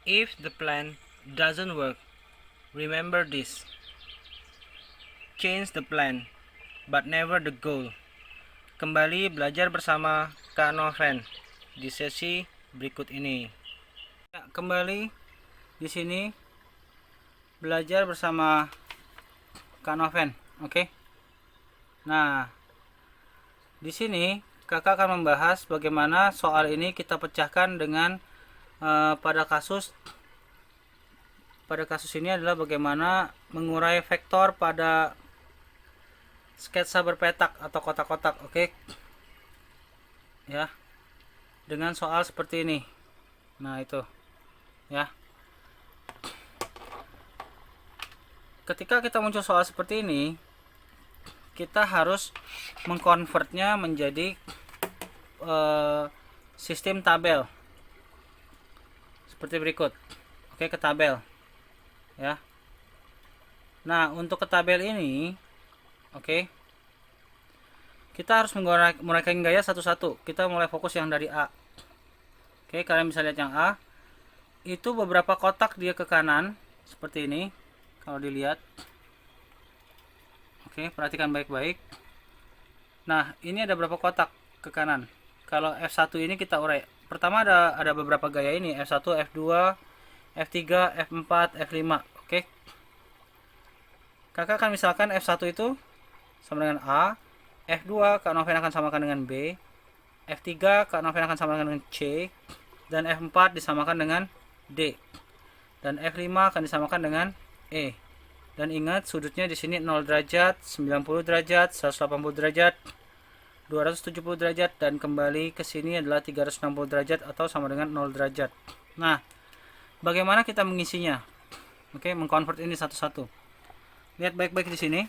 If the plan doesn't work, remember this. Change the plan, but never the goal. Kembali belajar bersama Kak Noven di sesi berikut ini. Ya, kembali di sini belajar bersama Kak Noven, oke? Nah, di sini kakak akan membahas bagaimana soal ini kita pecahkan dengan pada kasus ini adalah bagaimana mengurai vektor pada sketsa berpetak atau kotak-kotak, oke? Ya, dengan soal seperti ini. Nah, itu ya, ketika kita muncul soal seperti ini, kita harus mengkonvertnya menjadi sistem tabel seperti berikut. Oke, ke tabel ya. Nah, untuk ke tabel ini, oke, kita harus menggunakan gaya satu-satu. Kita mulai fokus yang dari A. Oke, kalian bisa lihat yang A itu beberapa kotak dia ke kanan seperti ini. Kalau dilihat, oke, perhatikan baik-baik. Nah, ini ada berapa kotak ke kanan. Kalau F1 ini kita urai. Pertama ada beberapa gaya ini, F1, F2, F3, F4, F5. Oke. Kakak akan misalkan F1 itu sama dengan A, F2 Kak Noven akan samakan dengan B, F3 Kak Noven akan samakan dengan C, dan F4 disamakan dengan D. Dan F5 akan disamakan dengan E. Dan ingat sudutnya di sini 0 derajat, 90 derajat, 180 derajat, 270 derajat, dan kembali ke sini adalah 360 derajat atau sama dengan 0 derajat. Nah, bagaimana kita mengisinya? Oke, mengkonvert ini satu-satu. Lihat baik-baik di sini.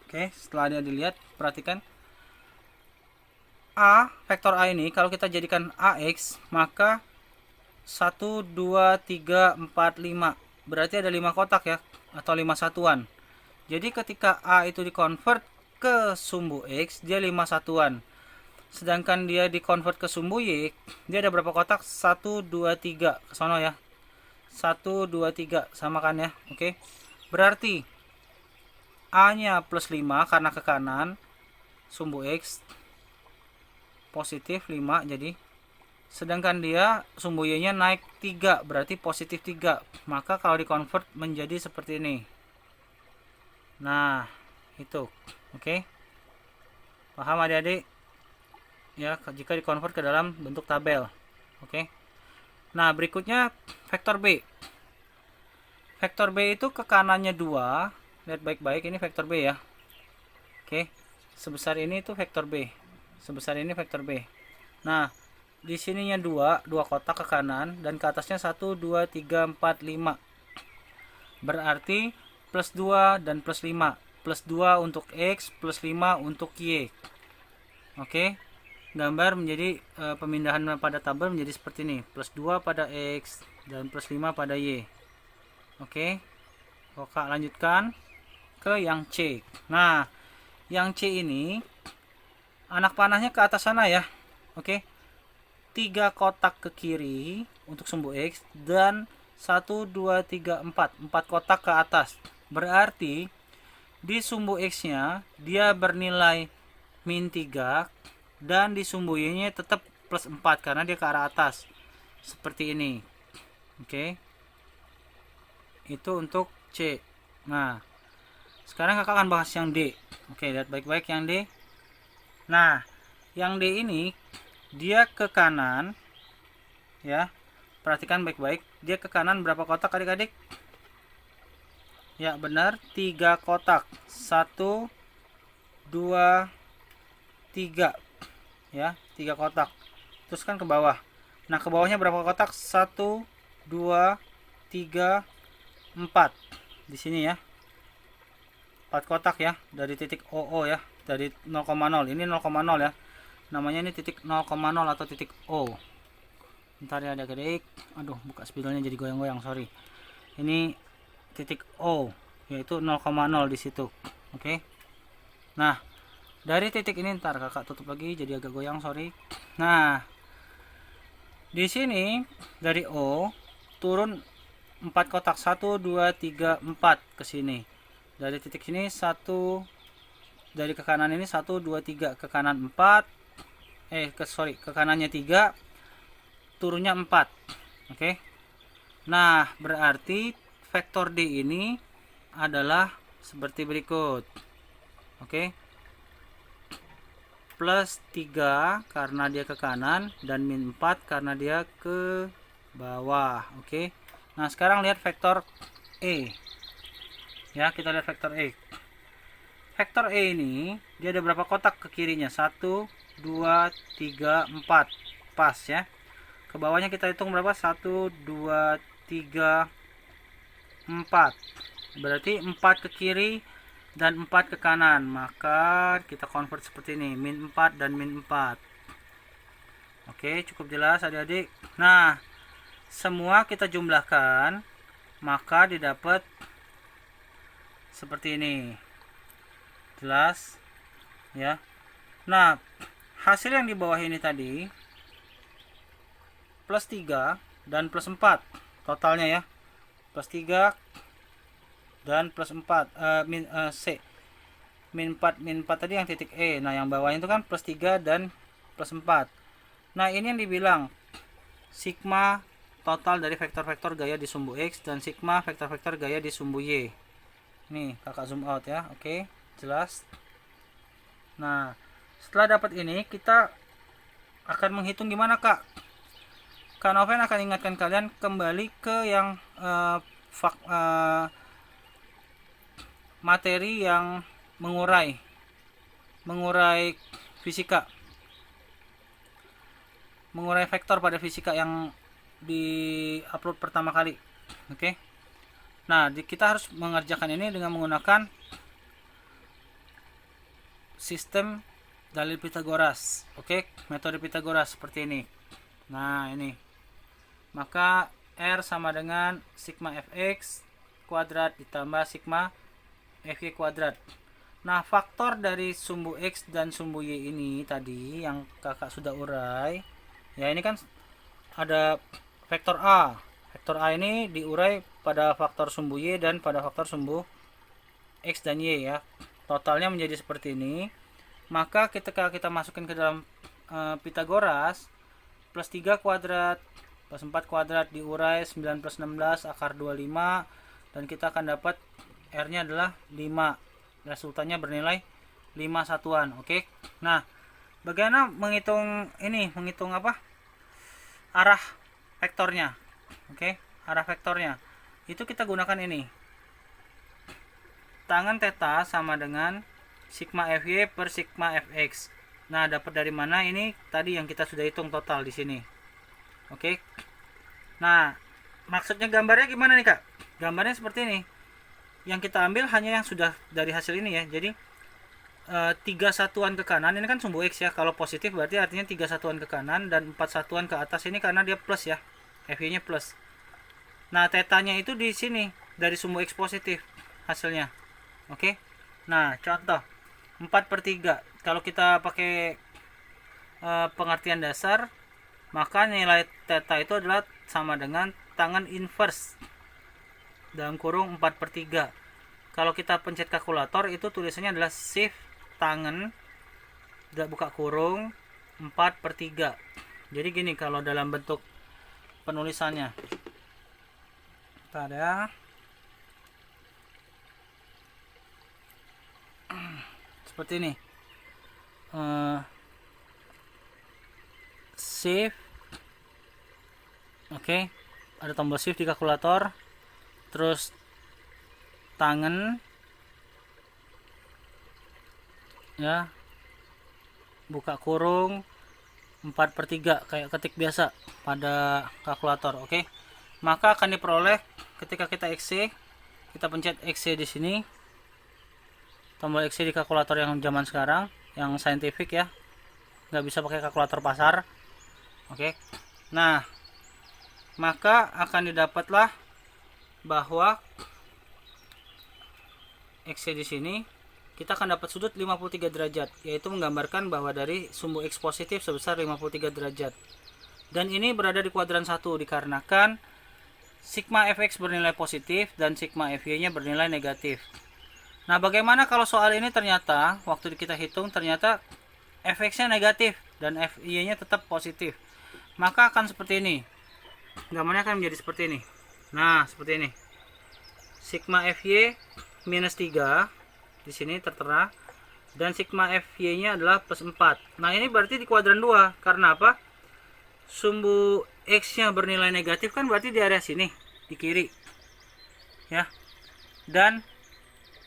Oke, setelah dia dilihat, perhatikan A, vektor A ini kalau kita jadikan AX, maka 1, 2, 3, 4, 5. Berarti ada 5 kotak ya, atau 5 satuan. Jadi ketika A itu dikonvert ke sumbu X, dia 5 satuan. Sedangkan dia dikonvert ke sumbu Y, dia ada berapa kotak? 1, 2, 3. Ke sono ya. 1, 2, 3. Sama kan ya? Oke. Berarti A-nya plus 5 karena ke kanan. Sumbu X positif 5 jadi. Sedangkan dia sumbu Y-nya naik 3, berarti positif 3. Maka kalau dikonvert menjadi seperti ini. Nah, itu. Oke. Paham adik-adik? Ya, jika dikonvert ke dalam bentuk tabel. Oke. Nah, berikutnya vektor B. Vektor B itu ke kanannya 2. Lihat baik-baik, ini vektor B ya. Oke. Sebesar ini itu vektor B. Sebesar ini vektor B. Nah, di sininya 2 kotak ke kanan dan ke atasnya 1, 2, 3, 4, 5. Berarti plus 2 dan plus 5. Plus 2 untuk X, plus 5 untuk Y. Oke. Gambar menjadi pemindahan pada tabel menjadi seperti ini. Plus 2 pada X dan plus 5 pada Y. Oke. Oke, lanjutkan ke yang C. Nah, yang C ini anak panahnya ke atas sana ya. Oke. 3 kotak ke kiri untuk sumbu X dan 1, 2, 3, 4. 4 kotak ke atas. Berarti di sumbu X-nya dia bernilai min 3 dan di sumbu Y-nya tetap plus 4 karena dia ke arah atas. Seperti ini. Oke. Itu untuk C. Nah, sekarang kakak akan bahas yang D. Oke, lihat baik-baik yang D. Nah, yang D ini dia ke kanan ya. Perhatikan baik-baik. Dia ke kanan berapa kotak adik-adik? Ya, benar, 3 kotak. 1, 2, 3. Ya, 3 kotak. Teruskan ke bawah. Nah, ke bawahnya berapa kotak? 1, 2, 3, 4. Di sini ya. 4 kotak ya, dari titik OO ya, dari 0,0. Ini 0,0 ya. Namanya ini titik 0,0 atau titik O. Bentar ya adik-adik. Aduh, buka spidolnya jadi goyang-goyang, sorry. Ini titik O, yaitu 0,0 di situ. Oke. Nah, dari titik ini ntar kakak tutup lagi jadi agak goyang, sorry. Nah, Di sini dari O turun 4 kotak, 1 2 3 4 ke sini. Dari titik sini 1, dari ke kanan ini 1 2 3, ke kanan 4, ke kanannya 3, turunnya 4. Oke. Nah, berarti vektor D ini adalah seperti berikut. Oke. Plus 3 karena dia ke kanan, dan min 4 karena dia ke bawah. Oke. Nah, sekarang lihat vektor E. Ya, kita lihat vektor E. Vektor E ini dia ada berapa kotak ke kirinya? 1 2 3 4. Pas ya. Ke bawahnya kita hitung berapa? 1 2 3 4. Berarti 4 ke kiri dan 4 ke kanan. Maka kita convert seperti ini, min 4 dan min 4. Oke, cukup jelas adik-adik. Nah, semua kita jumlahkan, maka didapat seperti ini. Jelas ya. Nah, hasil yang di bawah ini tadi plus 3 dan plus 4 totalnya ya. Plus 3 dan plus 4 C. Min 4 tadi yang titik E. Nah, yang bawahnya itu kan plus 3 dan plus 4. Nah, ini yang dibilang sigma total dari vektor-vektor gaya di sumbu X dan sigma vektor-vektor gaya di sumbu Y. Nih, kakak zoom out ya. Oke, jelas. Nah, setelah dapat ini, kita akan menghitung gimana, Kak? Kak Noven akan ingatkan kalian kembali ke yang materi yang mengurai fisika, mengurai vektor pada fisika yang di upload pertama kali. Oke. Nah, kita harus mengerjakan ini dengan menggunakan sistem dalil Pitagoras. Oke, metode Pitagoras seperti ini. Nah, ini. Maka R sama dengan sigma fx kuadrat ditambah sigma fy kuadrat. Nah, faktor dari sumbu X dan sumbu Y ini tadi yang kakak sudah urai. Ya, ini kan ada vektor A. Vektor A ini diurai pada faktor sumbu Y dan pada faktor sumbu X dan Y ya. Totalnya menjadi seperti ini. Maka ketika kita masukkan ke dalam Pitagoras, plus 3 kuadrat plus 4 kuadrat diurai 9 plus 16 akar 25, dan kita akan dapat R nya adalah 5. Resultannya bernilai 5 satuan. Oke. Nah, bagaimana menghitung ini? Menghitung apa? Arah vektornya. Oke, arah vektornya. Itu kita gunakan ini. Tangan theta sama dengan sigma fy per sigma fx. Nah, dapat dari mana ini? Tadi yang kita sudah hitung total di sini. Oke. Nah, maksudnya gambarnya gimana nih, Kak? Gambarnya seperti ini. Yang kita ambil hanya yang sudah dari hasil ini ya. Jadi 3 satuan ke kanan ini kan sumbu X ya. Kalau positif berarti artinya 3 satuan ke kanan, dan 4 satuan ke atas ini karena dia plus ya. Fy-nya plus. Nah, tetanya itu di sini dari sumbu X positif hasilnya. Oke. Nah, contoh 4/3. Kalau kita pakai pengertian dasar, maka nilai theta itu adalah sama dengan tangan inverse dalam kurung 4/3. Kalau kita pencet kalkulator itu tulisannya adalah shift tangan buka kurung 4/3. Jadi gini kalau dalam bentuk penulisannya. Pada seperti ini. Shift. Oke. Ada tombol shift di kalkulator. Terus tangan ya, buka kurung 4/3 kayak ketik biasa pada kalkulator. Oke. Maka akan diperoleh ketika kita XC, kita pencet XC di sini. Tombol XC di kalkulator yang zaman sekarang, yang scientific ya. Nggak bisa pakai kalkulator pasar. Oke. Nah, maka akan didapatlah bahwa XC di sini kita akan dapat sudut 53 derajat, yaitu menggambarkan bahwa dari sumbu X positif sebesar 53 derajat. Dan ini berada di kuadran 1 dikarenakan sigma fx bernilai positif dan sigma fy nya bernilai negatif. Nah, bagaimana kalau soal ini ternyata waktu kita hitung ternyata fx nya negatif dan fy nya tetap positif? Maka akan seperti ini. Gambarnya akan menjadi seperti ini. Nah, seperti ini. Sigma fy minus 3 di sini tertera dan sigma fy nya adalah plus 4. Nah, ini berarti di kuadran 2. Karena apa? Sumbu x nya bernilai negatif kan berarti di area sini, di kiri. Ya. Dan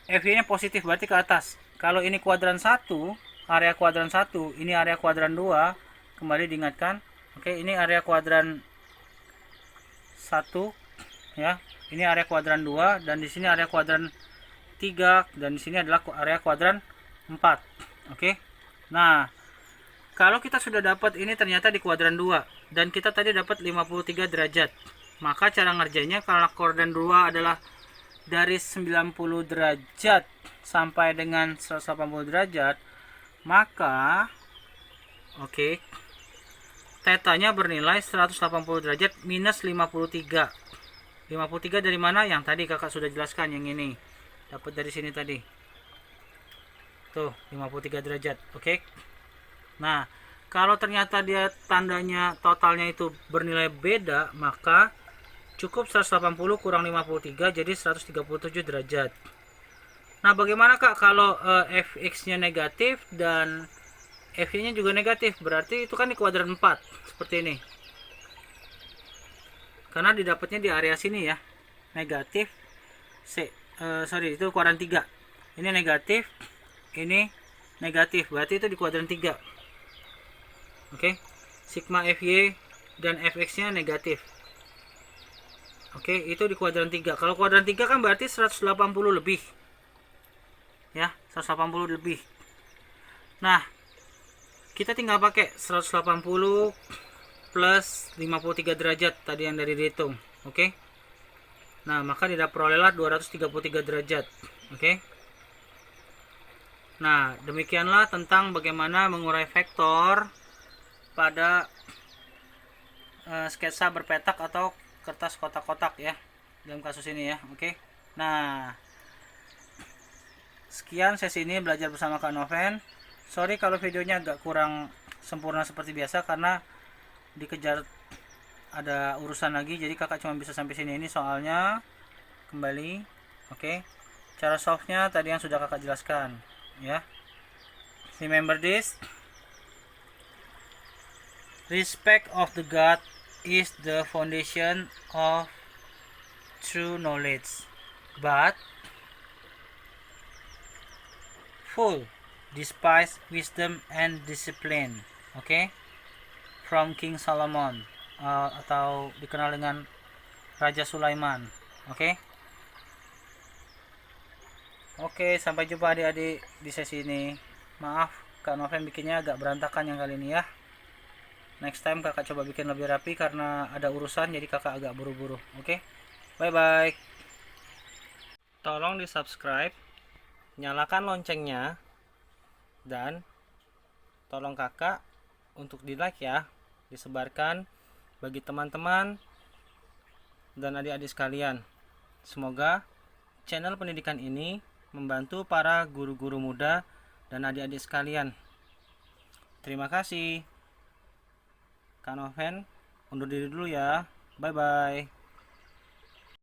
fy nya positif berarti ke atas. Kalau ini kuadran 1, area kuadran 1, ini area kuadran 2, kembali diingatkan. Oke, ini area kuadran 1 ya. Ini area kuadran 2 dan di sini area kuadran 3 dan di sini adalah area kuadran 4. Oke. Nah, kalau kita sudah dapat ini ternyata di kuadran 2 dan kita tadi dapat 53 derajat. Maka cara ngerjainnya kalau kuadran 2 adalah dari 90 derajat sampai dengan 180 derajat, maka tetanya bernilai 180 derajat minus 53. 53 dari mana? Yang tadi kakak sudah jelaskan, yang ini. Dapat dari sini tadi. Tuh, 53 derajat. Oke. Nah, kalau ternyata dia tandanya totalnya itu bernilai beda, maka cukup 180 kurang 53 jadi 137 derajat. Nah, bagaimana Kak kalau fx-nya negatif dan fy-nya juga negatif? Berarti itu kan di kuadran 4 seperti ini. Karena didapatnya di area sini ya. Negatif itu kuadran 3. Ini negatif, ini negatif. Berarti itu di kuadran 3. Oke. Sigma fy dan fx-nya negatif. Oke, itu di kuadran 3. Kalau kuadran 3 kan berarti 180 lebih. Ya, 180 lebih. Nah, kita tinggal pakai 180 plus 53 derajat tadi yang dari dihitung. Oke. Nah, maka diperolehlah 233 derajat. Oke. Nah, demikianlah tentang bagaimana mengurai vektor pada sketsa berpetak atau kertas kotak-kotak ya, dalam kasus ini ya. Oke. Nah, sekian sesi ini belajar bersama Kak Noven. Sorry kalau videonya agak kurang sempurna seperti biasa karena dikejar ada urusan lagi, jadi kakak cuma bisa sampai sini. Ini soalnya kembali. Oke. Cara solve-nya tadi yang sudah kakak jelaskan ya. Remember this. Respect of the God is the foundation of true knowledge, but full despise wisdom and discipline. Oke. From King Solomon, atau dikenal dengan Raja Sulaiman. Oke. Oke, sampai jumpa adik-adik di sesi ini. Maaf Kak Noven bikinnya agak berantakan yang kali ini ya. Next time kakak coba bikin lebih rapi karena ada urusan, jadi kakak agak buru-buru. Oke. Bye bye. Tolong di subscribe, nyalakan loncengnya, dan tolong kakak untuk di like ya, disebarkan bagi teman-teman dan adik-adik sekalian. Semoga channel pendidikan ini membantu para guru-guru muda dan adik-adik sekalian. Terima kasih. Kak Noven undur diri dulu ya. Bye bye.